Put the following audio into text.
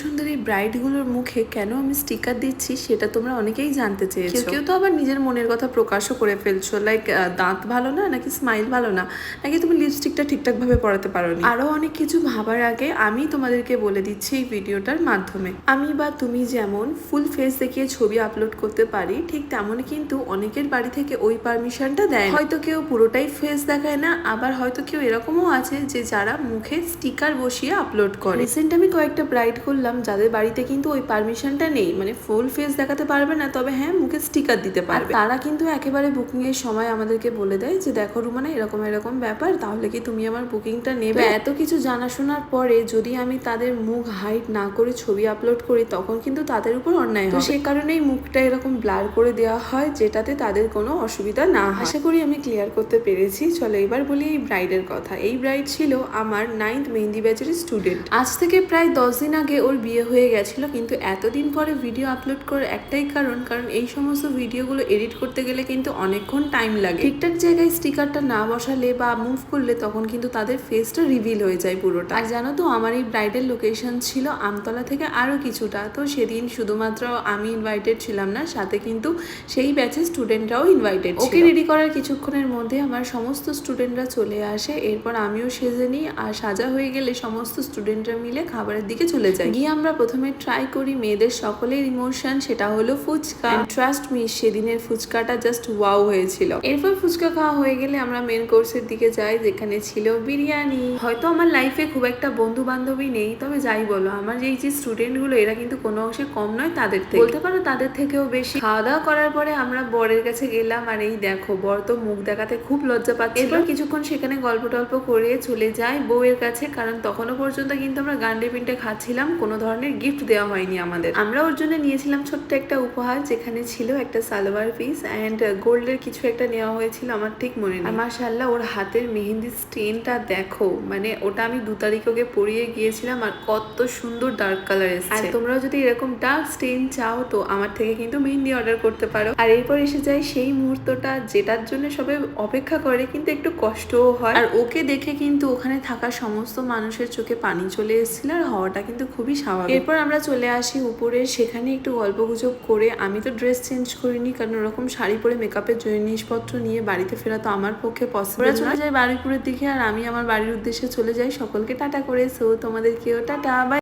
সুন্দরী ব্রাইডগুলোর মুখে কেন আমি স্টিকার দিচ্ছি সেটা তোমরা অনেকেই জানতে চেয়েছো। কেউ তো আবার নিজের মনের কথা প্রকাশও করে ফেলছো, লাইক দাঁত ভালো না, নাকি স্মাইল ভালো না, নাকি তুমি লিপস্টিকটা ঠিকঠাক ভাবে পরাতে পারোনি। আরো অনেক কিছু ভাবার আগে আমি তোমাদেরকে বলে দিচ্ছি এই ভিডিওটার মাধ্যমে, আমি বা তুমি যেমন ফুল ফেস দেখিয়ে ছবি আপলোড করতে পারি, ঠিক তেমনই কিন্তু অনেকের বাড়ি থেকে ওই পারমিশনটা দেয়। হয়তো কেউ পুরোটাই ফেস দেখায় না, আবার হয়তো কেউ এরকমও আছে যে যারা মুখে স্টিকার বসিয়ে আপলোড করে। রিসেন্ট আমি কয়েকটা ব্রাইড করলাম যাদের বাড়িতে কিন্তু ওই পারমিশনটা নেই, মানে ফুল ফেস দেখাতে পারবে না, তবে হ্যাঁ মুখে স্টিকার দিতে পারবে। তারা কিন্তু একেবারে বুকিং এর সময় আমাদেরকে বলে দেয় যে দেখো রুমানা এরকম এরকম ব্যাপার, তাহলে কি তুমি আমার বুকিংটা নেবে। এত কিছু জানাশোনার পরে যদি আমি তাদের মুখ হাইড না করে ছবি আপলোড করি তখন কিন্তু তাদের উপর অন্যায় হয়। সে কারণেই মুখটা এরকম ব্লার করে দেওয়া হয় যেটাতে তাদের কোনো অসুবিধা না হয়। আশা করি আমি ক্লিয়ার করতে পেরেছি। চলো এবার বলি এই ব্রাইডের কথা। এই ব্রাইড ছিল আমার 9th মেহেন্দি ব্যাচের স্টুডেন্ট। আজ থেকে প্রায় 10 দিন আগে ওর বিয়ে হয়ে গেছিল, কিন্তু এতদিন পরে ভিডিও আপলোড করার একটাই কারণ এই সমস্ত ভিডিওগুলো এডিট করতে গেলে কিন্তু অনেকক্ষণ টাইম লাগে। ঠিকঠাক জায়গায় স্টিকারটা না বসালে বা মুভ করলে তখন কিন্তু তাদের ফেসটা রিভিল হয়ে যায় পুরোটা। আর জানো তো আমার এই ব্রাইডের লোকেশন ছিল আমতলা থেকে আরো কিছুটা, তো সেদিন শুধুমাত্র আমি ইনভাইটেড ছিলাম না, সাথে কিন্তু সেই ব্যাচের স্টুডেন্টরাও ইনভাইটেড ছিল। ওকে রেডি করার কিছুক্ষণের মধ্যে আমার সমস্ত স্টুডেন্টরা চলে আসে, এরপর আমিও সেজে নিই। আর সাজা হয়ে গেলে সমস্ত স্টুডেন্টরা মিলে খাবারের দিকে চলে যায়। গিয়ে আমরা প্রথমে ট্রাই করি মেয়েদের সকলের ইমোশন, সেটা হলো ফুচকা। ট্রাস্ট মি, সেদিনের ফুচকাটা জাস্ট ওয়াও হয়েছিল। এরপর ফুচকা খাওয়া হয়ে গেলে আমরা মেন কোর্সের দিকে যাই, যেখানে ছিল বিরিয়ানি। হয়তো আমার লাইফে খুব একটা বন্ধু বান্ধবী নেই, তবে যাই বলো আমার এই যে স্টুডেন্ট গুলো এরা কিন্তু কোনো অংশে কম নয় তাদের থেকে, বলতে পারো তাদের থেকেও বেশি। খাওয়া দাওয়া করার পরে আমরা বরের কাছে গেলাম, আর এই দেখো বর তো মুখ দেখাতে খুব লজ্জা পাচ্ছিল। এরপর কিছুক্ষণ সেখানে গল্প টল্প করে চলে যাই বউয়ের কাছে, কারণ তখনও পর্যন্ত কিন্তু আমরা গান্ডে পিন্টে খাচ্ছিলাম, কোনো ধরনের গিফট দেওয়া হয়নি আমাদের। আমরা ওর জন্য নিয়েছিলাম ছোট্ট একটা উপহার, যেখানে ছিল একটা সালোয়ার পিস অ্যান্ড গোল্ডের কিছু একটা নেওয়া হয়েছিল, আমার ঠিক মনে নেই। মাশাআল্লাহ ওর হাতের মেহেন্দি স্টেনটা দেখো, মানে ওটা আমি 2 তারিখ ওকে পরিয়ে গিয়েছিলাম, আর কত সুন্দর ডার্ক কালার এসেছে। আর তোমরাও যদি এরকম ডার্ক স্টেন চাও তো আমার থেকে কিন্তু মেহেন্দি অর্ডার করতে পারো। আর এরপর এসে যায় সেই মুহূর্তটা যেটার জন্য সবাই অপেক্ষা করে, কিন্তু একটু কষ্টও হয়। আর ওকে দেখে কিন্তু ওখানে থাকা সমস্ত মানুষের চোখে পানি চলে এসেছিল, আর হওয়াটা কিন্তু খুবই স্বাভাবিক। এরপর আমরা চলে আসি উপরে, সেখানে একটু গল্প গুজব করে, আমি তো ড্রেস চেঞ্জ করিনি, কারণ ওরকম শাড়ি পরে মেকআপের জিনিসপত্র নিয়ে বাড়িতে ফেরা তো আমার পক্ষে পসিবল না। চলে যাই বারুইপুরের দিকে, আর আমি আমার বাড়ির উদ্দেশ্যে চলে যাই সকলকে টাটা করে। সো তোমাদেরকেও টাটা, বাই।